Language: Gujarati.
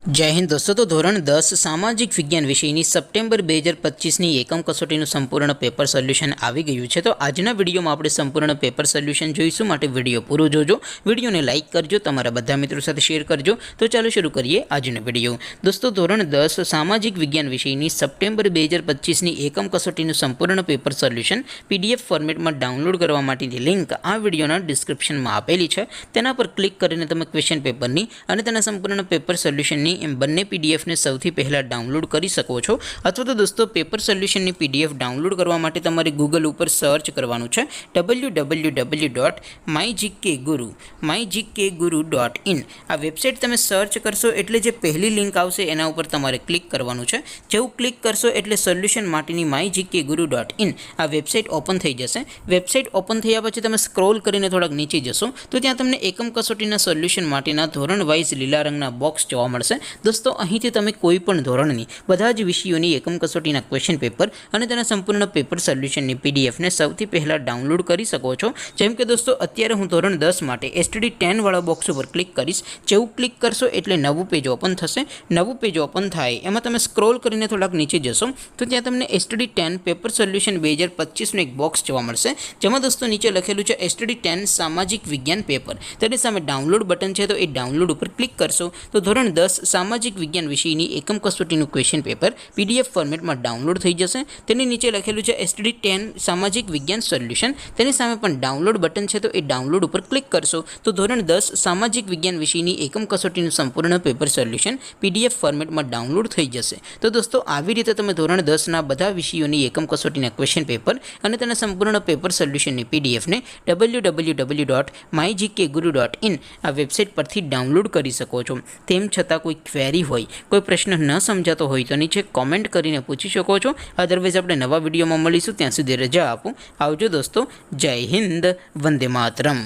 जय हिंद दोस्तों। तो धोरण 10 सामाजिक विज्ञान विषयની સપ્ટેમ્બર 2025ની એકમ કસોટીનું સંપૂર્ણ પેપર સોલ્યુશન આવી ગયું છે। તો આજના વિડીયોમાં આપણે સંપૂર્ણ પેપર સોલ્યુશન જોઈશું, માટે વિડીયો પૂરો જોજો, વિડીયોને લાઇક કરજો, તમારા બધા મિત્રો સાથે શેર કરજો। તો ચાલો શરૂ કરીએ આજનો વિડીયો। દોસ્તો ધોરણ 10 સામાજિક વિજ્ઞાન વિષયની સપ્ટેમ્બર 2025ની એકમ કસોટીનું સંપૂર્ણ પેપર સોલ્યુશન પીડીએફ ફોર્મેટમાં ડાઉનલોડ કરવા માટેની લિંક આ વિડીયોના ડિસ્ક્રિપ્શનમાં આપેલી છે। તેના પર ક્લિક કરીને તમે ક્વેશ્ચન પેપરની અને તેના સંપૂર્ણ પેપર સોલ્યુશનની એમ બંને પીડીએફને સૌથી પહેલાં ડાઉનલોડ કરી શકો છો। અથવા તો દોસ્તો પેપર સોલ્યુશનની પીડીએફ ડાઉનલોડ કરવા માટે તમારે ગૂગલ ઉપર સર્ચ કરવાનું છે www.mygkguru.in। આ વેબસાઇટ તમે સર્ચ કરશો એટલે જે પહેલી લિંક આવશે એના ઉપર તમારે ક્લિક કરવાનું છે। જેવું ક્લિક કરશો એટલે સોલ્યુશન માટેની mygkguru.in આ વેબસાઇટ ઓપન થઈ જશે। વેબસાઇટ ઓપન થયા પછી તમે સ્ક્રોલ કરીને થોડાક નીચે જશો તો ત્યાં તમને એકમ કસોટીના સોલ્યુશન માટેના ધોરણ વાઇઝ લીલા રંગના બોક્સ જોવા મળશે। દોસ્તો અહીંથી તમે કોઈ પણ ધોરણની બધા જ વિષયોની એકમ કસોટીના ક્વેશ્ચન પેપર અને તેના સંપૂર્ણ પેપર સોલ્યુશનની પીડીએફને સૌથી પહેલાં ડાઉનલોડ કરી શકો છો। જેમ કે દોસ્તો અત્યારે હું ધોરણ 10 માટે STD 10 વાળા બોક્સ ઉપર ક્લિક કરીશ। જેવું ક્લિક કરશો એટલે નવું પેજ ઓપન થશે। નવું પેજ ઓપન થાય એમાં તમે સ્ક્રોલ કરીને થોડાક નીચે જશો તો ત્યાં તમને STD 10 પેપર સોલ્યુશન 2025નું એક બોક્સ જોવા મળશે, જેમાં દોસ્તો નીચે લખેલું છે STD 10 સામાજિક વિજ્ઞાન પેપર। તેની સામે ડાઉનલોડ બટન છે, તો એ ડાઉનલોડ ઉપર ક્લિક કરશો તો ધોરણ 10 સામાજિક વિજ્ઞાન વિષયની એકમ કસોટીનું ક્વેશ્ચન પેપર પીડીએફ ફોર્મેટમાં ડાઉનલોડ થઈ જશે। તેની નીચે લખેલું છે STD 10 સામાજિક વિજ્ઞાન સોલ્યુશન, તેની સામે પણ ડાઉનલોડ બટન છે, તો એ ડાઉનલોડ ઉપર ક્લિક કરશો તો ધોરણ 10 સામાજિક વિજ્ઞાન વિષયની એકમ કસોટીનું સંપૂર્ણ પેપર સોલ્યુશન પીડીએફ ફોર્મેટમાં ડાઉનલોડ થઈ જશે। તો દોસ્તો આવી રીતે તમે ધોરણ 10ના બધા વિષયોની એકમ કસોટીના ક્વેશ્ચન પેપર અને તેના સંપૂર્ણ પેપર સોલ્યુશનની પીડીએફને www.mygkguru.in આ વેબસાઇટ પરથી ડાઉનલોડ કરી શકો છો। તેમ છતાં કોઈ ક્વેરી હોય, કોઈ પ્રશ્ન ન સમજાતો હોય તો નીચે કોમેન્ટ કરીને પૂછી શકો છો। અધરવાઇઝ આપણે નવા વિડીયોમાં મળીશું, ત્યાં સુધી રજા આપો। આવજો દોસ્તો, જય હિન્દ, વંદે માતરમ।